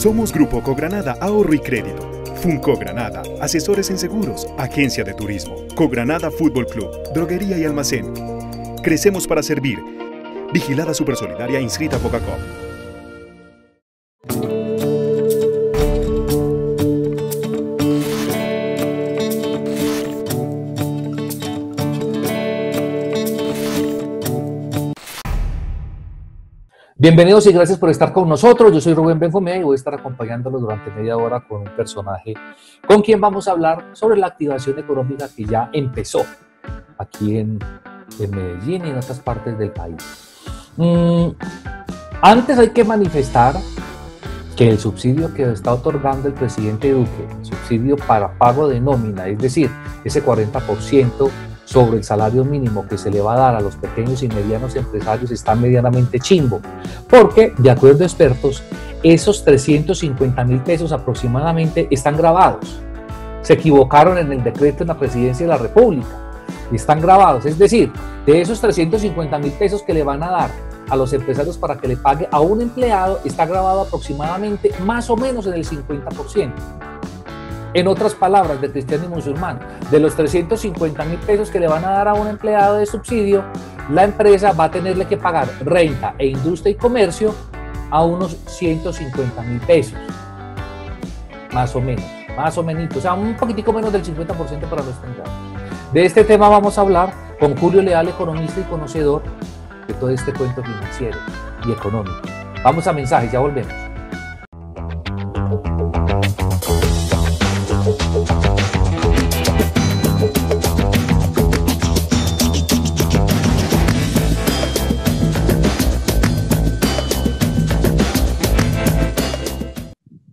Somos Grupo Cogranada Ahorro y Crédito. Funco Granada, asesores en seguros, agencia de turismo. Cogranada Fútbol Club, droguería y almacén. Crecemos para servir. Vigilada Supersolidaria inscrita a Coca-Cola. Bienvenidos y gracias por estar con nosotros. Yo soy Rubén Benfomé y voy a estar acompañándolos durante media hora con un personaje con quien vamos a hablar sobre la activación económica que ya empezó aquí en Medellín y en otras partes del país. Antes hay que manifestar que el subsidio que está otorgando el presidente Duque, el subsidio para pago de nómina, es decir, ese 40% sobre el salario mínimo que se le va a dar a los pequeños y medianos empresarios, está medianamente chimbo, porque de acuerdo a expertos, esos 350.000 pesos aproximadamente están grabados. Se equivocaron en el decreto en la Presidencia de la República, están grabados, es decir, de esos 350.000 pesos que le van a dar a los empresarios para que le pague a un empleado, está grabado aproximadamente más o menos en el 50%. En otras palabras, de cristiano y musulmán, de los 350.000 pesos que le van a dar a un empleado de subsidio, la empresa va a tenerle que pagar renta e industria y comercio a unos 150.000 pesos, más o menos, o sea, un poquitico menos del 50% para nuestro empleado. De este tema vamos a hablar con Julio Leal, economista y conocedor de todo este cuento financiero y económico. Vamos a mensajes, ya volvemos.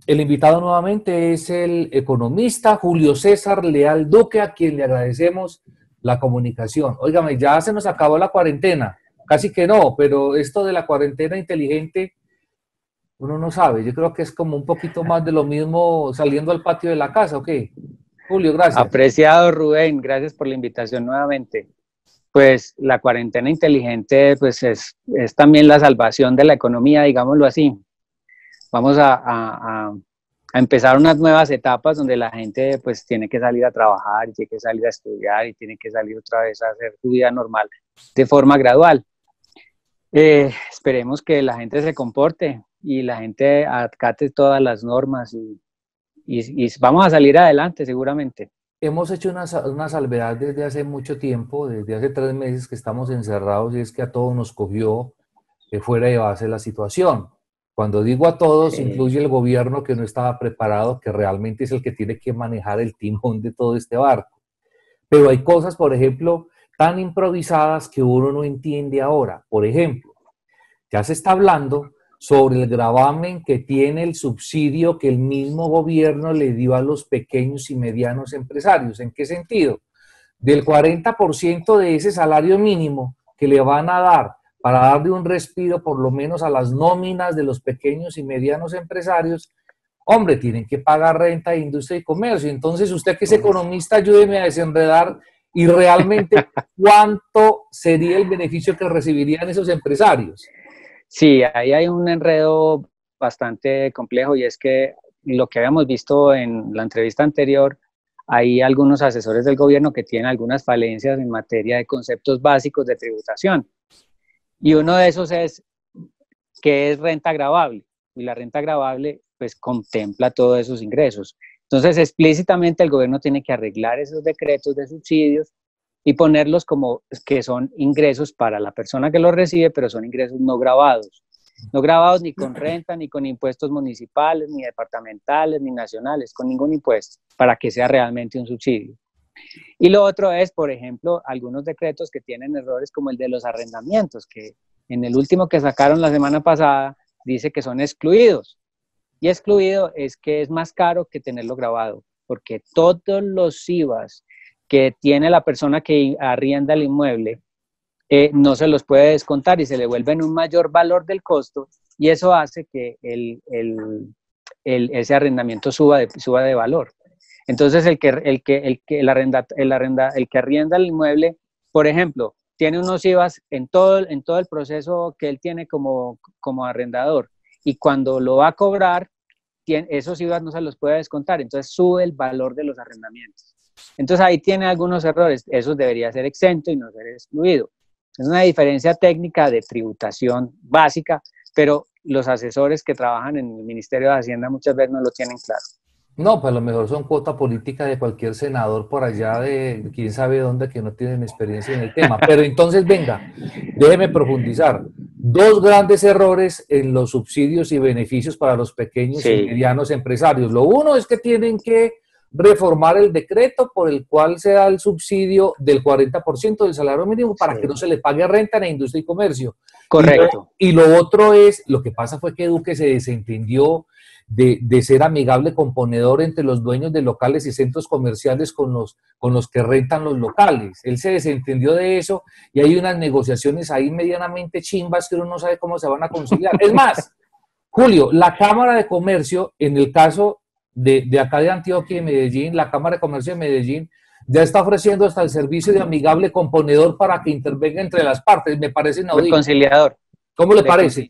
El invitado nuevamente es el economista Julio César Leal Duque, a quien le agradecemos la comunicación. Óigame, ya se nos acabó la cuarentena, casi que no, pero esto de la cuarentena inteligente, uno no sabe. Yo creo que es como un poquito más de lo mismo saliendo al patio de la casa, ¿ok? Julio, gracias. Apreciado Rubén, gracias por la invitación nuevamente. Pues la cuarentena inteligente pues es también la salvación de la economía, digámoslo así. Vamos a empezar unas nuevas etapas donde la gente pues tiene que salir a trabajar, y tiene que salir a estudiar y tiene que salir otra vez a hacer su vida normal de forma gradual. Esperemos que la gente se comporte y la gente acate todas las normas y vamos a salir adelante seguramente. Hemos hecho una salvedad desde hace mucho tiempo, desde hace 3 meses que estamos encerrados, y es que a todos nos cogió fuera de base la situación. Cuando digo a todos, sí, incluye el gobierno, que no estaba preparado, que realmente es el que tiene que manejar el timón de todo este barco. Pero hay cosas, por ejemplo, tan improvisadas que uno no entiende ahora. Por ejemplo, ya se está hablando sobre el gravamen que tiene el subsidio que el mismo gobierno le dio a los pequeños y medianos empresarios. ¿En qué sentido? Del 40% de ese salario mínimo que le van a dar para darle un respiro por lo menos a las nóminas de los pequeños y medianos empresarios, hombre, tienen que pagar renta, industria y comercio. Entonces, usted que es economista, ayúdeme a desenredar y realmente cuánto sería el beneficio que recibirían esos empresarios. Sí, ahí hay un enredo bastante complejo, y es que lo que habíamos visto en la entrevista anterior, hay algunos asesores del gobierno que tienen algunas falencias en materia de conceptos básicos de tributación. Y uno de esos es que es renta gravable, y la renta gravable pues contempla todos esos ingresos. Entonces explícitamente el gobierno tiene que arreglar esos decretos de subsidios y ponerlos como que son ingresos para la persona que los recibe, pero son ingresos no gravados ni con renta, ni con impuestos municipales, ni departamentales, ni nacionales, con ningún impuesto, para que sea realmente un subsidio. Y lo otro es, por ejemplo, algunos decretos que tienen errores, como el de los arrendamientos, que en el último que sacaron la semana pasada dice que son excluidos. Y excluido es que es más caro que tenerlo grabado, porque todos los IVAs que tiene la persona que arrienda el inmueble no se los puede descontar y se le vuelven un mayor valor del costo, y eso hace que ese arrendamiento suba de valor. Entonces el que arrienda el inmueble, por ejemplo, tiene unos IVAs en todo el proceso que él tiene como arrendador, y cuando lo va a cobrar esos IVA no se los puede descontar, entonces sube el valor de los arrendamientos. Entonces ahí tiene algunos errores, eso debería ser exento y no ser excluido. Es una diferencia técnica de tributación básica, pero los asesores que trabajan en el Ministerio de Hacienda muchas veces no lo tienen claro. No, pues a lo mejor son cuota política de cualquier senador por allá de quién sabe dónde que no tienen experiencia en el tema. Pero entonces, venga, déjeme profundizar. Dos grandes errores en los subsidios y beneficios para los pequeños y medianos empresarios. Lo uno es que tienen que reformar el decreto por el cual se da el subsidio del 40% del salario mínimo para que no se le pague renta en la industria y comercio. Correcto. Y lo otro es, lo que pasa fue que Duque se desentendió de ser amigable componedor entre los dueños de locales y centros comerciales con los que rentan los locales. Él se desentendió de eso y hay unas negociaciones ahí medianamente chimbas que uno no sabe cómo se van a conciliar. Es más, Julio, la Cámara de Comercio, en el caso de acá de Antioquia y Medellín, la Cámara de Comercio de Medellín, ya está ofreciendo hasta el servicio de amigable componedor para que intervenga entre las partes. Me parece inaudito. Conciliador. ¿Cómo le parece?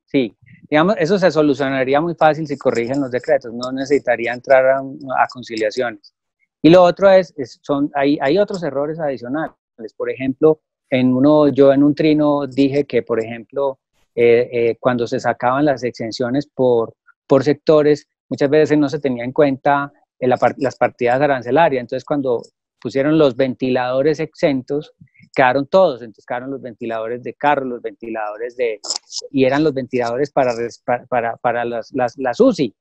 Sí. Digamos, eso se solucionaría muy fácil si corrigen los decretos, no necesitaría entrar a conciliaciones. Y lo otro hay otros errores adicionales. Por ejemplo, yo en un trino dije que, por ejemplo, cuando se sacaban las exenciones por sectores, muchas veces no se tenía en cuenta las partidas arancelarias. Entonces, cuando pusieron los ventiladores exentos, quedaron todos, entonces quedaron los ventiladores de carro, los ventiladores y eran los ventiladores para las UCI.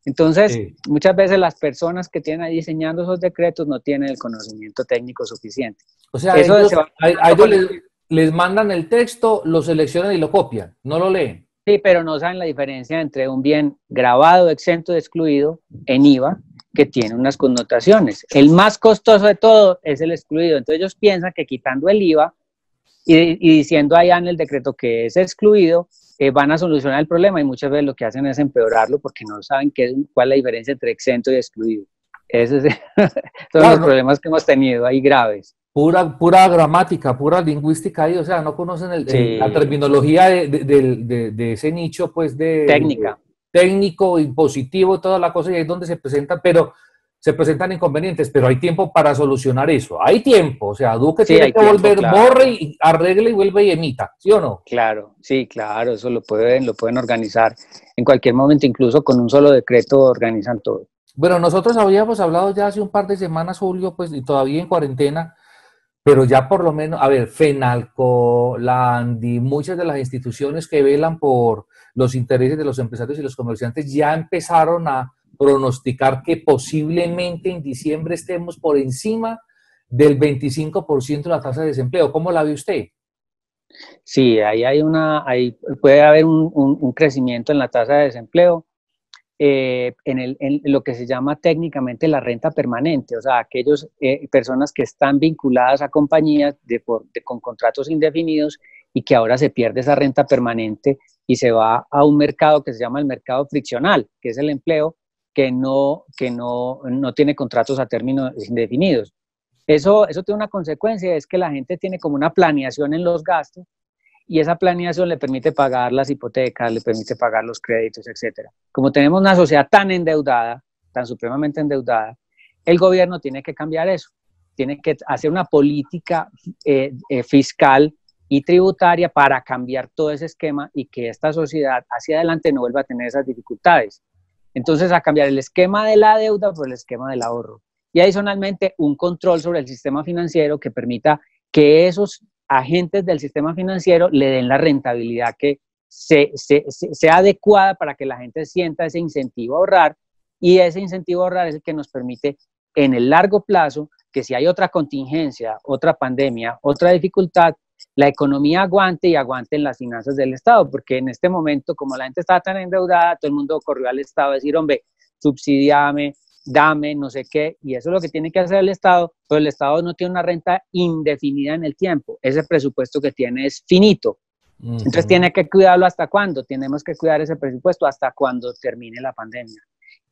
Entonces, muchas veces las personas que tienen ahí diseñando esos decretos no tienen el conocimiento técnico suficiente. O sea, les mandan el texto, lo seleccionan y lo copian, no lo leen. Sí, pero no saben la diferencia entre un bien grabado, exento de excluido en IVA, que tiene unas connotaciones. El más costoso de todo es el excluido. Entonces ellos piensan que quitando el IVA y diciendo allá en el decreto que es excluido, van a solucionar el problema, y muchas veces lo que hacen es empeorarlo porque no saben cuál es la diferencia entre exento y excluido. Esos son los problemas que hemos tenido ahí graves. Pura gramática, pura lingüística ahí, o sea, no conocen la terminología de ese nicho, pues, técnica. Técnico, impositivo, toda la cosa, y ahí es donde se presentan inconvenientes, pero hay tiempo para solucionar eso, hay tiempo, o sea, Duque tiene que volver, borre y arregle y vuelve y emita, ¿sí o no? Claro, sí, claro, eso lo pueden organizar en cualquier momento, incluso con un solo decreto organizan todo. Bueno, nosotros habíamos hablado ya hace un par de semanas, Julio, pues, y todavía en cuarentena, pero ya por lo menos, a ver, FENALCO, la ANDI, muchas de las instituciones que velan por los intereses de los empresarios y los comerciantes ya empezaron a pronosticar que posiblemente en diciembre estemos por encima del 25% de la tasa de desempleo. ¿Cómo la ve usted? Sí, ahí puede haber un crecimiento en la tasa de desempleo. En lo que se llama técnicamente la renta permanente, o sea, aquellas personas que están vinculadas a compañías con contratos indefinidos y que ahora se pierde esa renta permanente y se va a un mercado que se llama el mercado friccional, que es el empleo que no tiene contratos a términos indefinidos. Eso tiene una consecuencia, es que la gente tiene como una planeación en los gastos, y esa planeación le permite pagar las hipotecas, le permite pagar los créditos, etc. Como tenemos una sociedad tan endeudada, tan supremamente endeudada, el gobierno tiene que cambiar eso, tiene que hacer una política fiscal y tributaria para cambiar todo ese esquema y que esta sociedad hacia adelante no vuelva a tener esas dificultades. Entonces, a cambiar el esquema de la deuda por el esquema del ahorro. Y adicionalmente, un control sobre el sistema financiero que permita que esos agentes del sistema financiero le den la rentabilidad que sea adecuada para que la gente sienta ese incentivo a ahorrar, y ese incentivo a ahorrar es el que nos permite en el largo plazo que si hay otra contingencia, otra pandemia, otra dificultad, la economía aguante y aguanten las finanzas del Estado, porque en este momento, como la gente está tan endeudada, todo el mundo corrió al Estado a decir, hombre, subsidiame, dame, no sé qué, y eso es lo que tiene que hacer el Estado, pero el Estado no tiene una renta indefinida en el tiempo, ese presupuesto que tiene es finito, entonces tiene que cuidarlo. ¿Hasta cuándo? Tenemos que cuidar ese presupuesto hasta cuando termine la pandemia.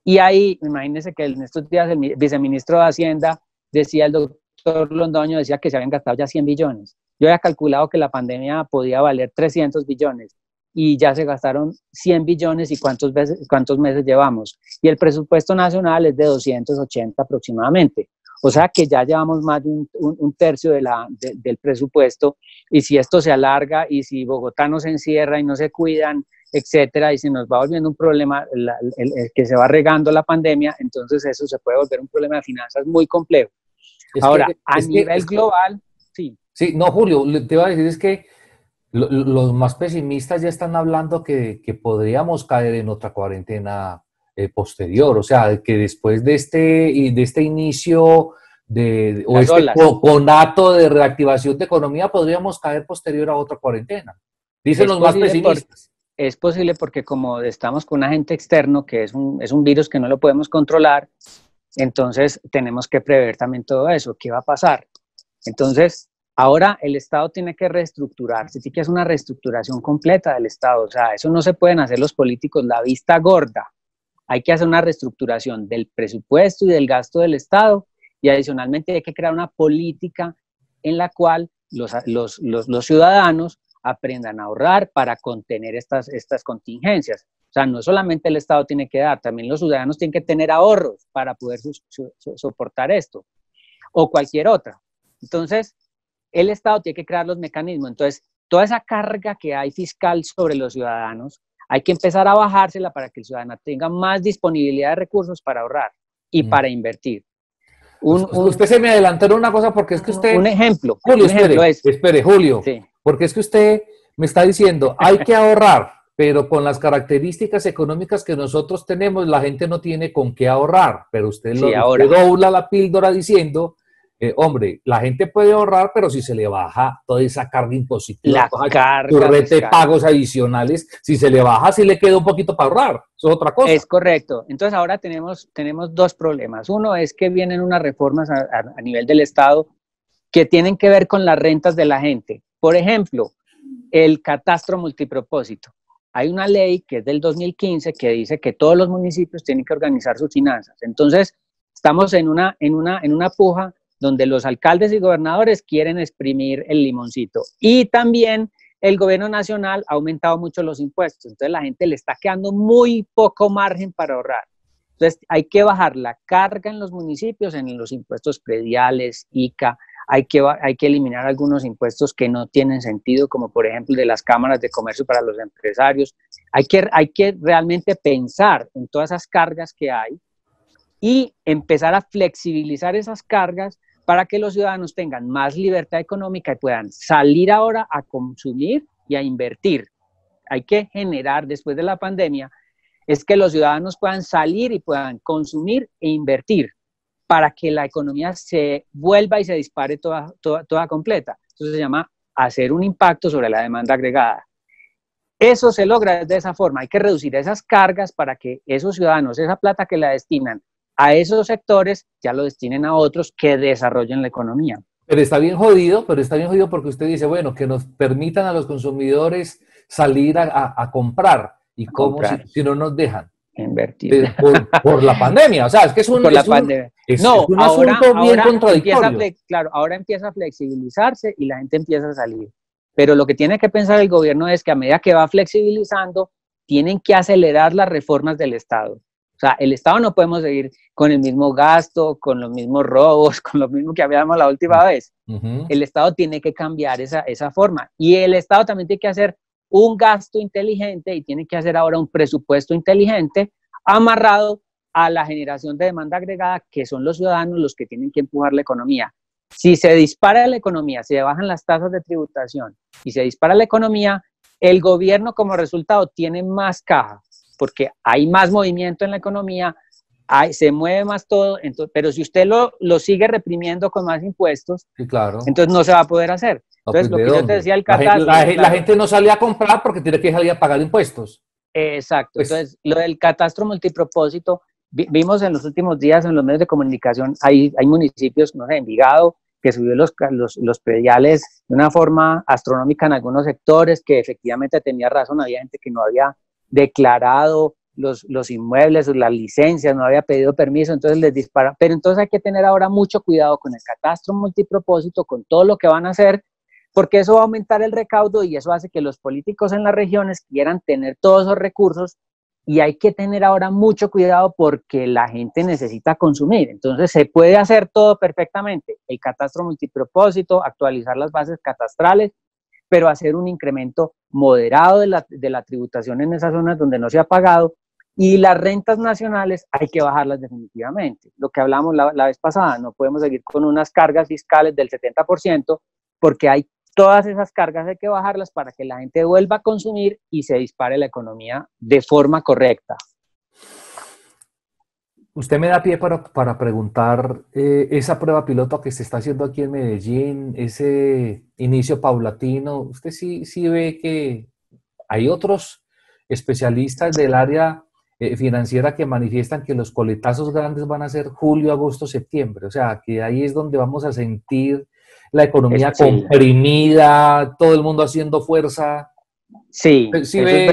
Y ahí, imagínense que en estos días el viceministro de Hacienda decía, el doctor Londoño decía que se habían gastado ya 100 billones, yo había calculado que la pandemia podía valer 300 billones, y ya se gastaron 100 billones y cuántos meses llevamos. Y el presupuesto nacional es de 280 aproximadamente. O sea que ya llevamos más de un tercio del presupuesto, y si esto se alarga y si Bogotá no se encierra y no se cuidan, etcétera, y se nos va volviendo un problema, el que se va regando la pandemia, entonces eso se puede volver un problema de finanzas muy complejo. Ahora, a nivel global, sí. Sí, no, Julio, te iba a decir es que los más pesimistas ya están hablando que podríamos caer en otra cuarentena posterior, o sea, que después de este inicio o este conato de reactivación de economía podríamos caer posterior a otra cuarentena. Dicen los más pesimistas. Es posible porque como estamos con un agente externo que es un virus que no lo podemos controlar, entonces tenemos que prever también todo eso. ¿Qué va a pasar? Entonces, ahora el Estado tiene que reestructurarse, tiene que hacer una reestructuración completa del Estado. O sea, eso no se pueden hacer los políticos la vista gorda. Hay que hacer una reestructuración del presupuesto y del gasto del Estado, y adicionalmente hay que crear una política en la cual los ciudadanos aprendan a ahorrar para contener estas contingencias. O sea, no solamente el Estado tiene que dar, también los ciudadanos tienen que tener ahorros para poder soportar esto o cualquier otra. Entonces, el Estado tiene que crear los mecanismos. Entonces, toda esa carga que hay fiscal sobre los ciudadanos, hay que empezar a bajársela para que el ciudadano tenga más disponibilidad de recursos para ahorrar y para invertir. Usted se me adelantó en una cosa porque es que usted... Un ejemplo. Julio, espere, Julio. Sí. Porque es que usted me está diciendo, hay que ahorrar, pero con las características económicas que nosotros tenemos, la gente no tiene con qué ahorrar. Pero usted, usted dobla la píldora diciendo, hombre, la gente puede ahorrar, pero si se le baja toda esa carga impositiva, de pagos adicionales, si se le baja, si le queda un poquito para ahorrar. Eso es otra cosa. Es correcto. Entonces ahora tenemos dos problemas. Uno es que vienen unas reformas a nivel del Estado que tienen que ver con las rentas de la gente. Por ejemplo, el catastro multipropósito. Hay una ley que es del 2015 que dice que todos los municipios tienen que organizar sus finanzas. Entonces, estamos en una puja donde los alcaldes y gobernadores quieren exprimir el limoncito. Y también el gobierno nacional ha aumentado mucho los impuestos. Entonces, la gente le está quedando muy poco margen para ahorrar. Entonces, hay que bajar la carga en los municipios, en los impuestos prediales, ICA. Hay que eliminar algunos impuestos que no tienen sentido, como por ejemplo de las cámaras de comercio para los empresarios. Hay que realmente pensar en todas esas cargas que hay y empezar a flexibilizar esas cargas para que los ciudadanos tengan más libertad económica y puedan salir ahora a consumir y a invertir. Hay que generar, después de la pandemia, es que los ciudadanos puedan salir y puedan consumir e invertir, para que la economía se vuelva y se dispare toda completa. Eso se llama hacer un impacto sobre la demanda agregada. Eso se logra de esa forma. Hay que reducir esas cargas para que esos ciudadanos, esa plata que la destinan a esos sectores, ya lo destinen a otros que desarrollen la economía. Pero está bien jodido porque usted dice, bueno, que nos permitan a los consumidores salir a comprar. ¿Y cómo si no nos dejan? Invertir. Por la pandemia, o sea, es que es un asunto bien contradictorio. Ahora empieza a flexibilizarse y la gente empieza a salir. Pero lo que tiene que pensar el gobierno es que a medida que va flexibilizando, tienen que acelerar las reformas del Estado. O sea, el Estado no podemos seguir con el mismo gasto, con los mismos robos, con lo mismo que habíamos la última vez. El Estado tiene que cambiar esa forma. Y el Estado también tiene que hacer un gasto inteligente y tiene que hacer ahora un presupuesto inteligente amarrado a la generación de demanda agregada, que son los ciudadanos los que tienen que empujar la economía. Si se dispara la economía, se bajan las tasas de tributación y se dispara la economía, el gobierno como resultado tiene más caja, porque hay más movimiento en la economía, se mueve más todo, pero si usted lo sigue reprimiendo con más impuestos, sí, claro, entonces no se va a poder hacer. Entonces, lo que yo te decía, el catastro... La gente no salía a comprar porque tiene que salir a pagar impuestos. Exacto. Pues, entonces, lo del catastro multipropósito, vimos en los últimos días en los medios de comunicación, hay municipios, no sé, Envigado, que subió los prediales de una forma astronómica en algunos sectores, que efectivamente tenía razón, había gente que no había declarado los inmuebles, las licencias, no había pedido permiso, entonces les disparan. Pero entonces hay que tener ahora mucho cuidado con el catastro multipropósito, con todo lo que van a hacer, porque eso va a aumentar el recaudo y eso hace que los políticos en las regiones quieran tener todos esos recursos y hay que tener ahora mucho cuidado porque la gente necesita consumir. Entonces se puede hacer todo perfectamente, el catastro multipropósito, actualizar las bases catastrales, pero hacer un incremento moderado de la tributación en esas zonas donde no se ha pagado, y las rentas nacionales hay que bajarlas definitivamente. Lo que hablamos la vez pasada, no podemos seguir con unas cargas fiscales del 70%, porque hay todas esas cargas hay que bajarlas para que la gente vuelva a consumir y se dispare la economía de forma correcta. Usted me da pie para preguntar esa prueba piloto que se está haciendo aquí en Medellín, ese inicio paulatino. ¿Usted sí ve que hay otros especialistas del área financiera que manifiestan que los coletazos grandes van a ser julio, agosto, septiembre? O sea, que ahí es donde vamos a sentir la economía comprimida, todo el mundo haciendo fuerza. Sí, ¿Sí eso es ve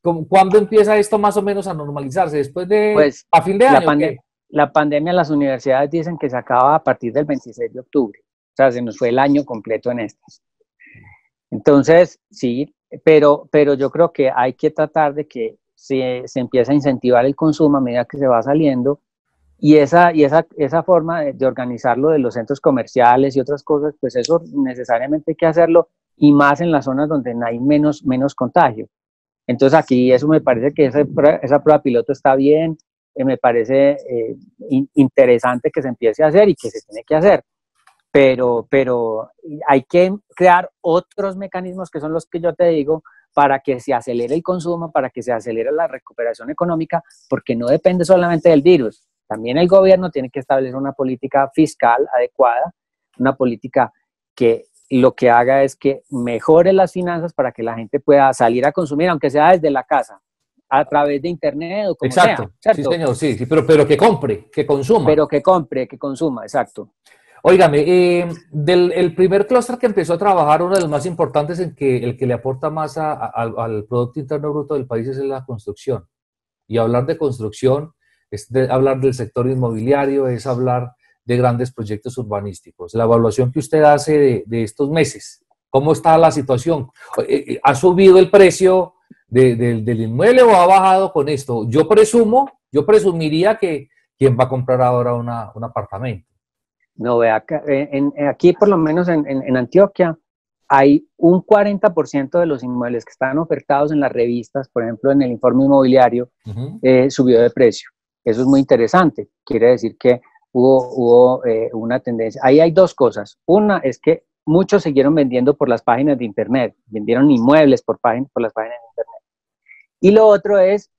verdad. cuándo empieza esto más o menos a normalizarse? ¿Después de Pues a fin de año? ¿Qué? la pandemia, las universidades dicen que se acaba a partir del 26 de octubre. O sea, se nos fue el año completo en estas. Entonces, sí, pero yo creo que hay que tratar de que se empiece a incentivar el consumo a medida que se va saliendo, y esa forma de organizarlo de los centros comerciales y otras cosas, pues eso necesariamente hay que hacerlo, y más en las zonas donde hay menos contagio. Entonces aquí eso me parece que esa prueba piloto está bien, me parece interesante que se empiece a hacer y que se tiene que hacer, pero hay que crear otros mecanismos que son los que yo te digo, para que se acelere el consumo, para que se acelere la recuperación económica, porque no depende solamente del virus. También el gobierno tiene que establecer una política fiscal adecuada, una política que lo que haga es que mejore las finanzas para que la gente pueda salir a consumir, aunque sea desde la casa, a través de internet o como Exacto, sea, sí ¿cierto? señor, sí, pero que compre, que consuma. Pero que compre, que consuma, exacto. Óigame, el primer clúster que empezó a trabajar, uno de los más importantes en que el que le aporta más al Producto Interno Bruto del país es la construcción. Y hablar de construcción es hablar del sector inmobiliario, es hablar de grandes proyectos urbanísticos. La evaluación que usted hace de estos meses, ¿cómo está la situación? ¿Ha subido el precio del inmueble o ha bajado con esto? Yo presumiría que quien va a comprar ahora un apartamento. No, vea, aquí por lo menos en Antioquia hay un 40% de los inmuebles que están ofertados en las revistas, por ejemplo en el informe inmobiliario, subió de precio. Eso es muy interesante, quiere decir que hubo una tendencia. Ahí hay dos cosas. Una es que muchos siguieron vendiendo por las páginas de internet, vendieron inmuebles por las páginas de internet. Y lo otro es,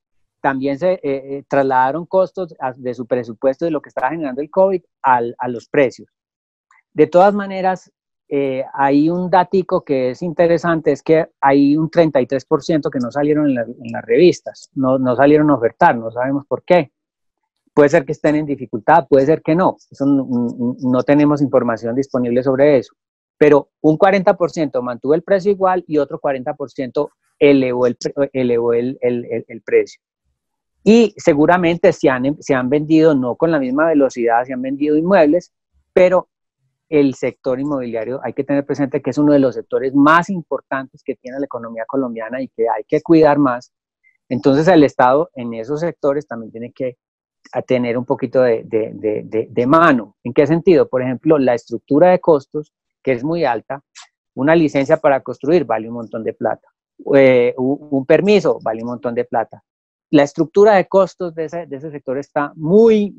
también se trasladaron costos de su presupuesto de lo que estaba generando el COVID a los precios. De todas maneras, hay un datico que es interesante, es que hay un 33% que no salieron en las revistas, no salieron a ofertar, no sabemos por qué. Puede ser que estén en dificultad, puede ser que no, eso no tenemos información disponible sobre eso, pero un 40% mantuvo el precio igual y otro 40% elevó el precio. Y seguramente se han vendido, no con la misma velocidad, se han vendido inmuebles, pero el sector inmobiliario hay que tener presente que es uno de los sectores más importantes que tiene la economía colombiana y que hay que cuidar más. Entonces el Estado en esos sectores también tiene que tener un poquito de mano. ¿En qué sentido? Por ejemplo, la estructura de costos, que es muy alta, una licencia para construir vale un montón de plata, un permiso vale un montón de plata. La estructura de costos de ese sector está muy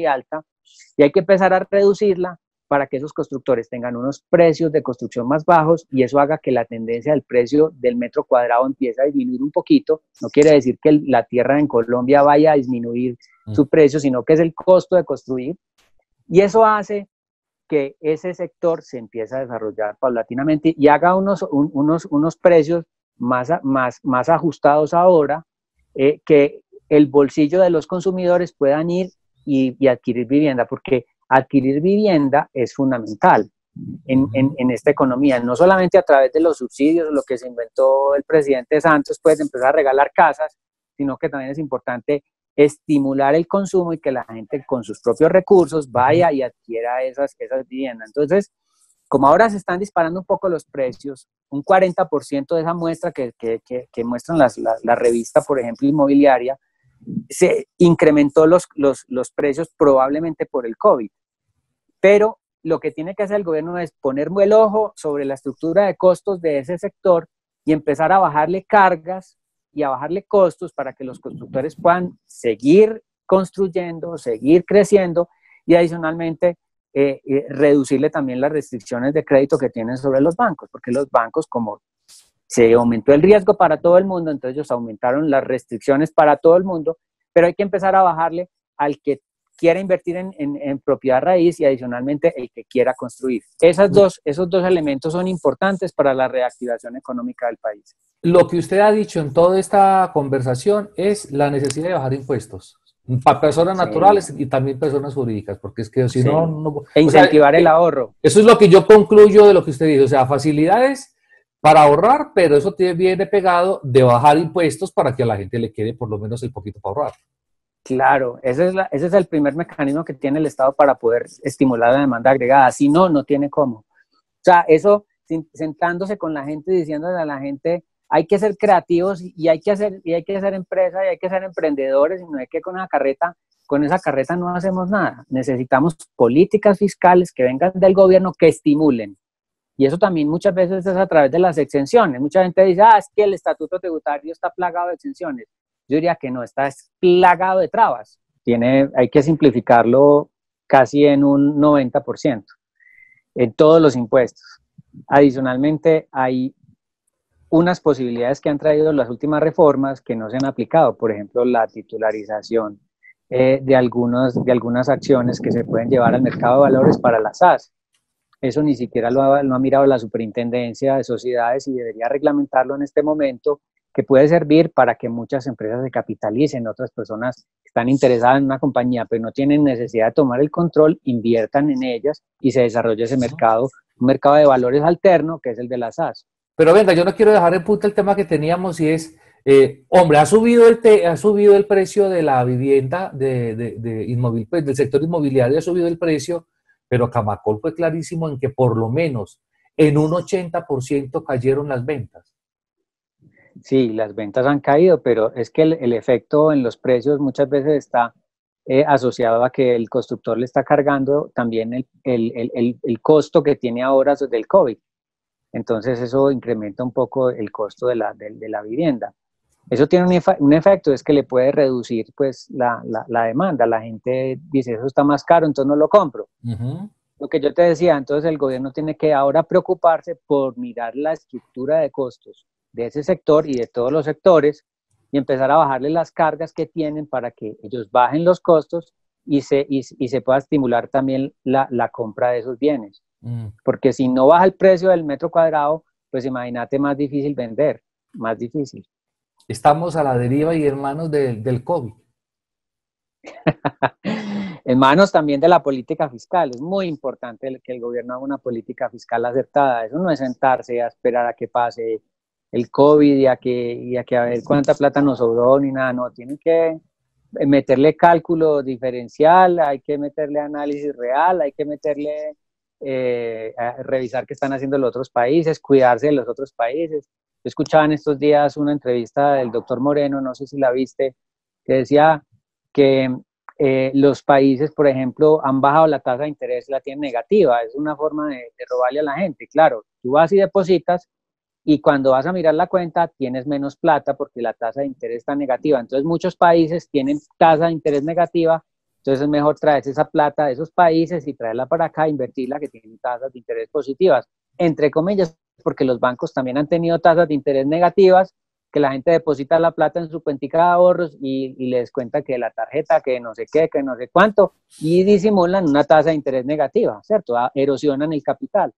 alta y hay que empezar a reducirla para que esos constructores tengan unos precios de construcción más bajos y eso haga que la tendencia del precio del metro cuadrado empiece a disminuir un poquito. No quiere decir que la tierra en Colombia vaya a disminuir su precio, sino que es el costo de construir, y eso hace que ese sector se empiece a desarrollar paulatinamente y haga unos precios más ajustados ahora, que el bolsillo de los consumidores puedan ir y adquirir vivienda, porque adquirir vivienda es fundamental en esta economía, no solamente a través de los subsidios, lo que se inventó el presidente Santos, pues de empezar a regalar casas, sino que también es importante estimular el consumo y que la gente con sus propios recursos vaya y adquiera esas viviendas. Entonces, como ahora se están disparando un poco los precios, un 40% de esa muestra que muestran la revista, por ejemplo, inmobiliaria, se incrementó los precios probablemente por el COVID. Pero lo que tiene que hacer el gobierno es poner el ojo sobre la estructura de costos de ese sector y empezar a bajarle cargas y a bajarle costos para que los constructores puedan seguir construyendo, seguir creciendo y adicionalmente reducirle también las restricciones de crédito que tienen sobre los bancos, porque los bancos, como se aumentó el riesgo para todo el mundo, entonces ellos aumentaron las restricciones para todo el mundo, pero hay que empezar a bajarle al que quiera invertir en propiedad raíz y adicionalmente el que quiera construir. Esos dos elementos son importantes para la reactivación económica del país. Lo que usted ha dicho en toda esta conversación es la necesidad de bajar impuestos para personas naturales y también personas jurídicas, porque es que si no... E incentivar el ahorro. Eso es lo que yo concluyo de lo que usted dice, o sea, facilidades para ahorrar, pero eso viene pegado de bajar impuestos para que a la gente le quede por lo menos el poquito para ahorrar. Claro, ese es el primer mecanismo que tiene el Estado para poder estimular la demanda agregada. Si no, no tiene cómo. O sea, eso sentándose con la gente, diciéndole a la gente, hay que ser creativos y hay que ser empresa y hay que ser emprendedores, y no hay que con esa carreta no hacemos nada. Necesitamos políticas fiscales que vengan del gobierno que estimulen. Y eso también muchas veces es a través de las exenciones. Mucha gente dice, es que el estatuto tributario está plagado de exenciones. Yo diría que no, está plagado de trabas. Hay que simplificarlo casi en un 90% en todos los impuestos. Adicionalmente, hay unas posibilidades que han traído las últimas reformas que no se han aplicado. Por ejemplo, la titularización de algunas acciones que se pueden llevar al mercado de valores para las SAS. Eso ni siquiera lo ha mirado la Superintendencia de Sociedades y debería reglamentarlo en este momento, que puede servir para que muchas empresas se capitalicen, otras personas que están interesadas en una compañía pero no tienen necesidad de tomar el control, inviertan en ellas y se desarrolle ese mercado, un mercado de valores alterno que es el de las SAS. Pero venga, yo no quiero dejar en punta el tema que teníamos y es, hombre, ha subido el precio de la vivienda pues, del sector inmobiliario, ha subido el precio, pero Camacol fue clarísimo en que por lo menos en un 80% cayeron las ventas. Sí, las ventas han caído, pero es que el efecto en los precios muchas veces está asociado a que el constructor le está cargando también el costo que tiene ahora del COVID. Entonces eso incrementa un poco el costo de la vivienda. Eso tiene un efecto, es que le puede reducir pues la demanda. La gente dice, eso está más caro, entonces no lo compro. Uh-huh. Lo que yo te decía, entonces el gobierno tiene que ahora preocuparse por mirar la estructura de costos de ese sector y de todos los sectores y empezar a bajarle las cargas que tienen para que ellos bajen los costos y se pueda estimular también la compra de esos bienes. Porque si no baja el precio del metro cuadrado, pues imagínate, más difícil vender, más difícil. Estamos a la deriva y en manos del COVID. En manos también de la política fiscal. Es muy importante que el gobierno haga una política fiscal acertada. Eso no es sentarse a esperar a que pase el COVID y a ver cuánta plata nos sobró ni nada. No, tienen que meterle cálculo diferencial, hay que meterle análisis real, hay que meterle a revisar qué están haciendo los otros países, cuidarse de los otros países. Yo escuchaba en estos días una entrevista del doctor Moreno, no sé si la viste, que decía que los países, por ejemplo, han bajado la tasa de interés, la tienen negativa. Es una forma de robarle a la gente. Claro, tú vas y depositas y cuando vas a mirar la cuenta tienes menos plata porque la tasa de interés está negativa. Entonces muchos países tienen tasa de interés negativa, entonces es mejor traerse esa plata de esos países y traerla para acá, invertirla que tienen tasas de interés positivas, entre comillas, porque los bancos también han tenido tasas de interés negativas, que la gente deposita la plata en su cuentica de ahorros y les cuenta que la tarjeta, que no sé qué, que no sé cuánto, y disimulan una tasa de interés negativa, ¿cierto? Erosionan el capital.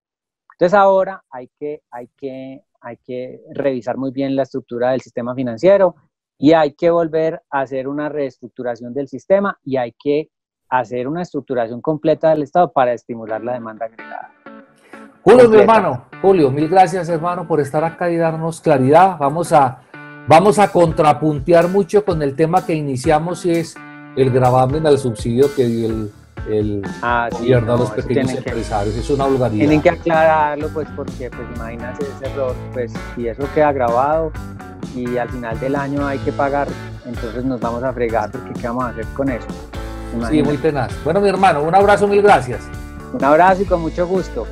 Entonces ahora hay que revisar muy bien la estructura del sistema financiero y hay que volver a hacer una reestructuración del sistema y hay que hacer una estructuración completa del Estado para estimular la demanda agregada. Julio, mi hermano, Julio, mil gracias, hermano, por estar acá y darnos claridad. Vamos a contrapuntear mucho con el tema que iniciamos y es el gravamen al subsidio que dio el sí, gobierno a los pequeños empresarios. Es una vulgaridad. Tienen que aclararlo, pues, porque, pues, imagínate ese error, pues, si eso queda grabado y al final del año hay que pagar, entonces nos vamos a fregar, porque ¿qué vamos a hacer con eso? Imagínate. Sí, muy tenaz. Bueno, mi hermano, un abrazo, mil gracias. Un abrazo y con mucho gusto.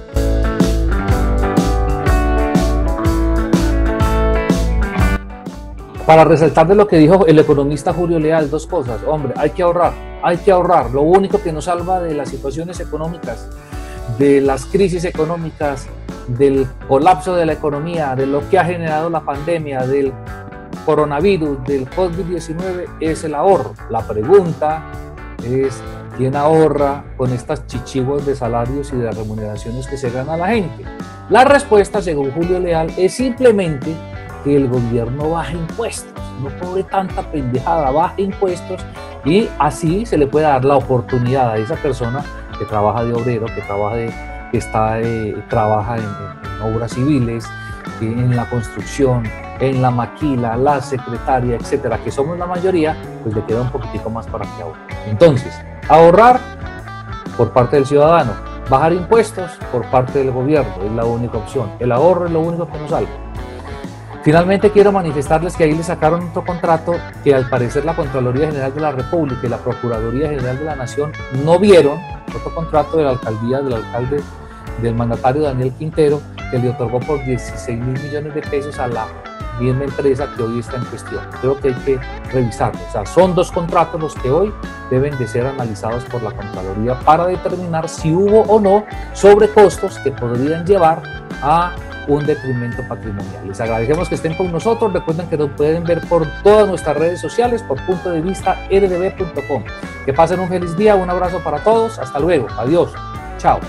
Para resaltar de lo que dijo el economista Julio Leal, dos cosas. Hombre, hay que ahorrar, hay que ahorrar. Lo único que nos salva de las situaciones económicas, de las crisis económicas, del colapso de la economía, de lo que ha generado la pandemia, del coronavirus, del COVID-19, es el ahorro. La pregunta es, ¿quién ahorra con estas chichigos de salarios y de remuneraciones que se gana la gente? La respuesta, según Julio Leal, es simplemente que el gobierno baje impuestos, no cobre tanta pendejada, baje impuestos, y así se le puede dar la oportunidad a esa persona que trabaja de obrero, que trabaja en obras civiles, en la construcción, en la maquila, la secretaria, etcétera, que somos la mayoría, pues le queda un poquitico más para que ahorre. Entonces, ahorrar por parte del ciudadano, bajar impuestos por parte del gobierno, es la única opción. El ahorro es lo único que nos salva. Finalmente quiero manifestarles que ahí le sacaron otro contrato que al parecer la Contraloría General de la República y la Procuraduría General de la Nación no vieron, otro contrato de la alcaldía del alcalde, del mandatario Daniel Quintero, que le otorgó por 16.000 millones de pesos a la misma empresa que hoy está en cuestión. Creo que hay que revisarlo. O sea, son dos contratos los que hoy deben de ser analizados por la Contraloría para determinar si hubo o no sobrecostos que podrían llevar a un detrimento patrimonial. Les agradecemos que estén con nosotros. Recuerden que nos pueden ver por todas nuestras redes sociales, por puntodevista.rdb.com. Que pasen un feliz día, un abrazo para todos, hasta luego, adiós, chao.